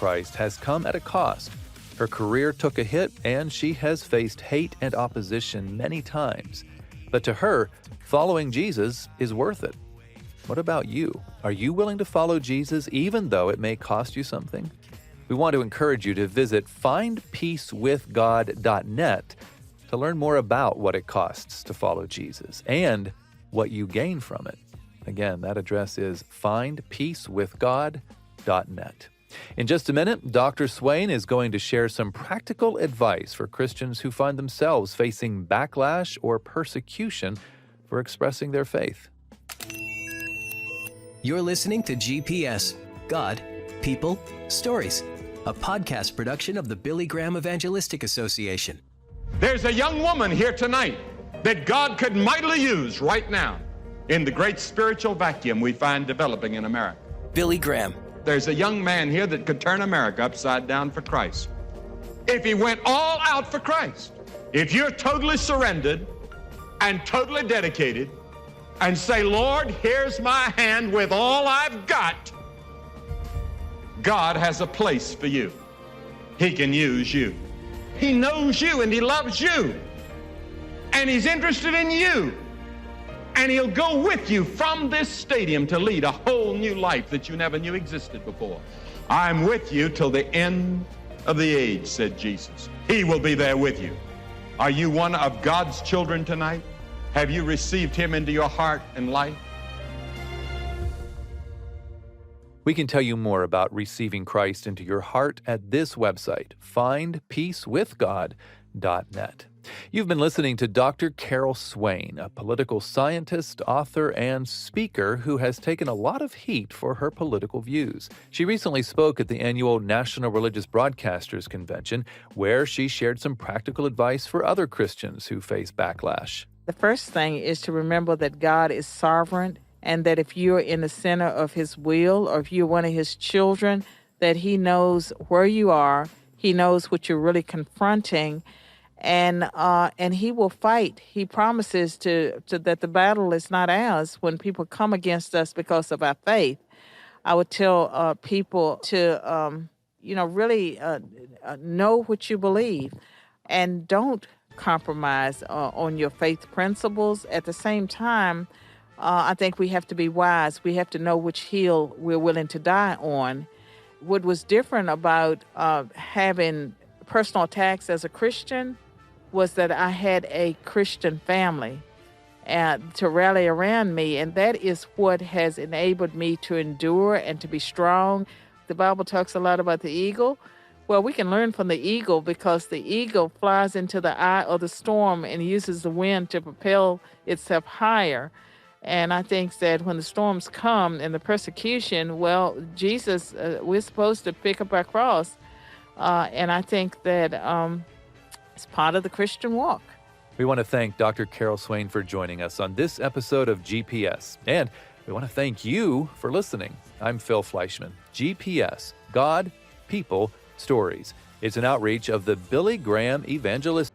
Christ has come at a cost. Her career took a hit, and she has faced hate and opposition many times. But to her, following Jesus is worth it. What about you? Are you willing to follow Jesus even though it may cost you something? We want to encourage you to visit findpeacewithgod.net to learn more about what it costs to follow Jesus and what you gain from it. Again, that address is findpeacewithgod.net. In just a minute, Dr. Swain is going to share some practical advice for Christians who find themselves facing backlash or persecution for expressing their faith. You're listening to GPS, God, People, Stories, a podcast production of the Billy Graham Evangelistic Association. There's a young woman here tonight that God could mightily use right now in the great spiritual vacuum we find developing in America. Billy Graham. There's a young man here that could turn America upside down for Christ. If he went all out for Christ, if you're totally surrendered and totally dedicated and say, Lord, here's my hand with all I've got, God has a place for you. He can use you. He knows you and he loves you. And he's interested in you. And he'll go with you from this stadium to lead a whole new life that you never knew existed before. I'm with you till the end of the age, said Jesus. He will be there with you. Are you one of God's children tonight? Have you received him into your heart and life? We can tell you more about receiving Christ into your heart at this website, findpeacewithgod.net. You've been listening to Dr. Carol Swain, a political scientist, author, and speaker who has taken a lot of heat for her political views. She recently spoke at the annual National Religious Broadcasters Convention, where she shared some practical advice for other Christians who face backlash. The first thing is to remember that God is sovereign, and that if you're in the center of his will, or if you're one of his children, that he knows where you are, he knows what you're really confronting, and he will fight. He promises to that the battle is not ours when people come against us because of our faith. I would tell people to, really know what you believe, and don't compromise on your faith principles. At the same time, I think we have to be wise. We have to know which hill we're willing to die on. What was different about having personal attacks as a Christian was that I had a Christian family to rally around me, and that is what has enabled me to endure and to be strong. The Bible talks a lot about the eagle. Well, we can learn from the eagle, because the eagle flies into the eye of the storm and uses the wind to propel itself higher. And I think that when the storms come and the persecution, well, Jesus, we're supposed to pick up our cross. And I think that it's part of the Christian walk. We want to thank Dr. Carol Swain for joining us on this episode of GPS. And we want to thank you for listening. I'm Phil Fleischman. GPS, God, People, Stories. It's an outreach of the Billy Graham Evangelistic